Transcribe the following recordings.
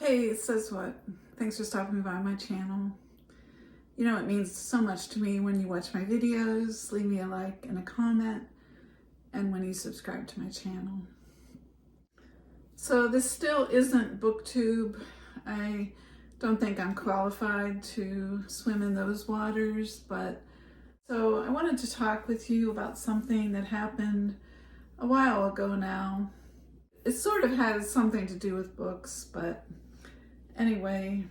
Hey, it says what? Thanks for stopping by my channel. You know, it means so much to me when you watch my videos, leave me a like and a comment, and when you subscribe to my channel. So this still isn't BookTube. I don't think I'm qualified to swim in those waters, but so I wanted to talk with you about something that happened a while ago now. It sort of has something to do with books, but anyway,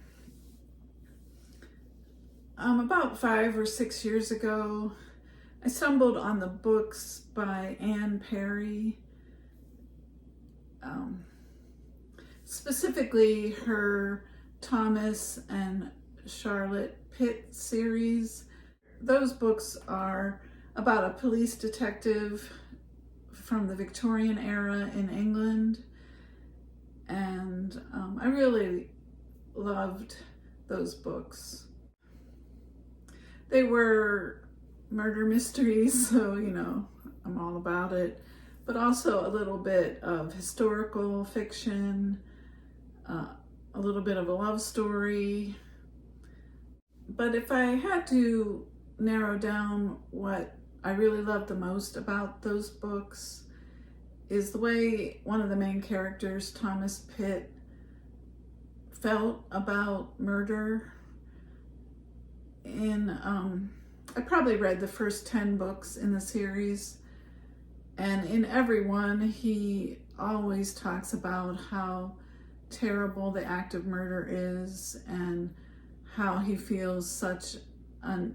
about 5 or 6 years ago, I stumbled on the books by Anne Perry, specifically her Thomas and Charlotte Pitt series. Those books are about a police detective from the Victorian era in England, and I really loved those books. They were murder mysteries, so you know, I'm all about it, but also a little bit of historical fiction, a little bit of a love story. But if I had to narrow down what I really loved the most about those books, is the way one of the main characters, Thomas Pitt, felt about murder. I probably read the first 10 books in the series, and in every one he always talks about how terrible the act of murder is and how he feels such a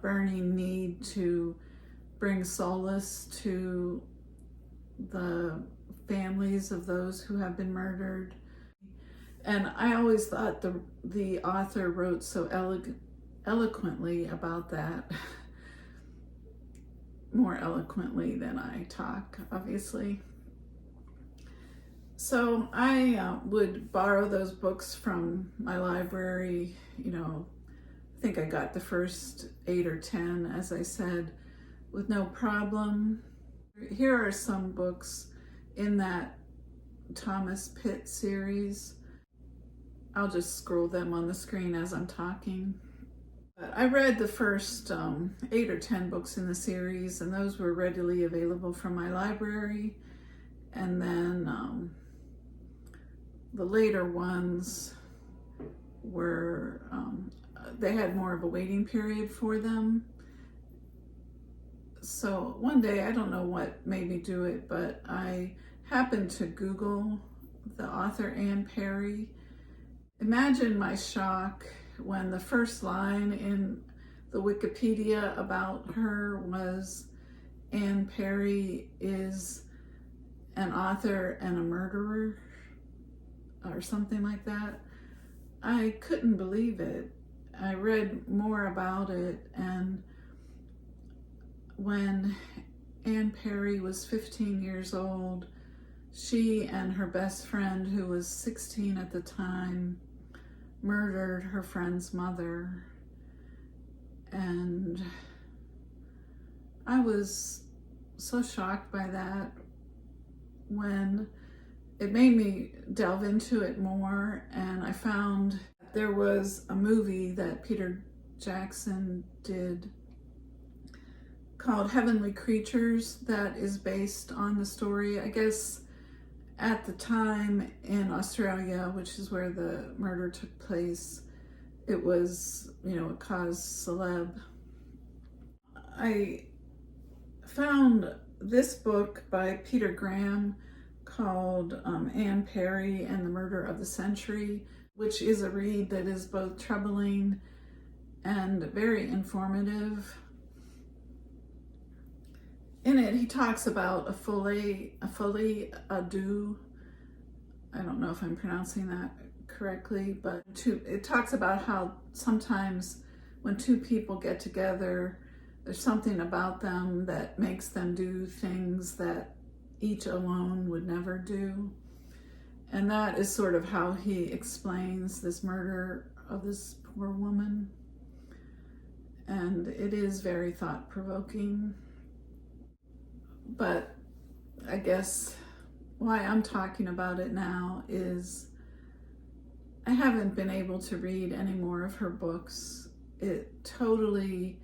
burning need to bring solace to the families of those who have been murdered. And I always thought the author wrote so eloquently about that, more eloquently than I talk, obviously. So I would borrow those books from my library. You know, I think I got the first 8 or 10, as I said, with no problem. Here are some books in that Thomas Pitt series. I'll just scroll them on the screen as I'm talking. But I read the first 8 or 10 books in the series, and those were readily available from my library. And then the later ones were, they had more of a waiting period for them. So one day, I don't know what made me do it, but I happened to Google the author Anne Perry. Imagine my shock when the first line in the Wikipedia about her was Anne Perry is an author and a murderer, or something like that. I couldn't believe it. I read more about it, and when Anne Perry was 15 years old, she and her best friend, who was 16 at the time, murdered her friend's mother. And I was so shocked by that. When it made me delve into it more, and I found there was a movie that Peter Jackson did called Heavenly Creatures that is based on the story. I guess at the time in Australia, which is where the murder took place, it was, you know, a cause celeb. I found this book by Peter Graham called Anne Perry and the Murder of the Century, which is a read that is both troubling and very informative. In it, he talks about a folie à deux. I don't know if I'm pronouncing that correctly, but it talks about how sometimes when two people get together, there's something about them that makes them do things that each alone would never do. And that is sort of how he explains this murder of this poor woman. And it is very thought-provoking. But I guess why I'm talking about it now is I haven't been able to read any more of her books. It totally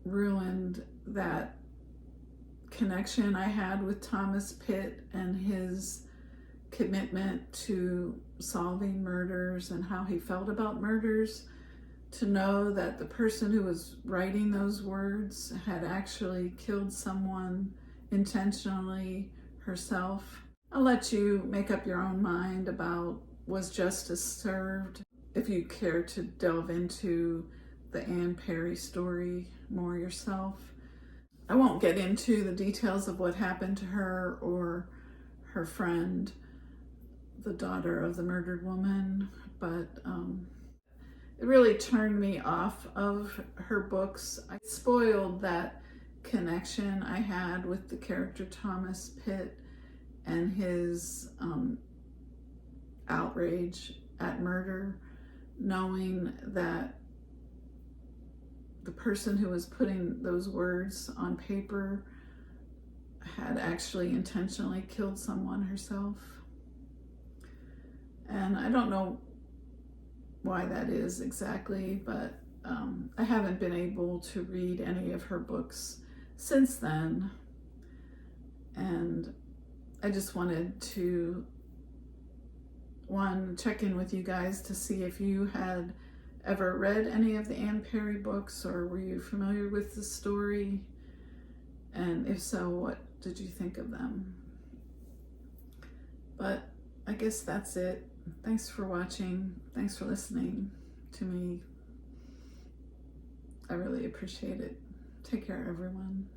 ruined that connection I had with Thomas Pitt and his commitment to solving murders and how he felt about murders. To know that the person who was writing those words had actually killed someone intentionally herself. I'll let you make up your own mind about was justice served if you care to delve into the Anne Perry story more yourself. I won't get into the details of what happened to her or her friend, the daughter of the murdered woman, but it really turned me off of her books. I spoiled that connection I had with the character Thomas Pitt and his outrage at murder, knowing that the person who was putting those words on paper had actually intentionally killed someone herself. And I don't know why that is exactly, but I haven't been able to read any of her books since then. And I just wanted to, check in with you guys to see if you had ever read any of the Anne Perry books, or were you familiar with the story? And if so, what did you think of them? But I guess that's it. Thanks for watching. Thanks for listening to me. I really appreciate it. Take care, everyone.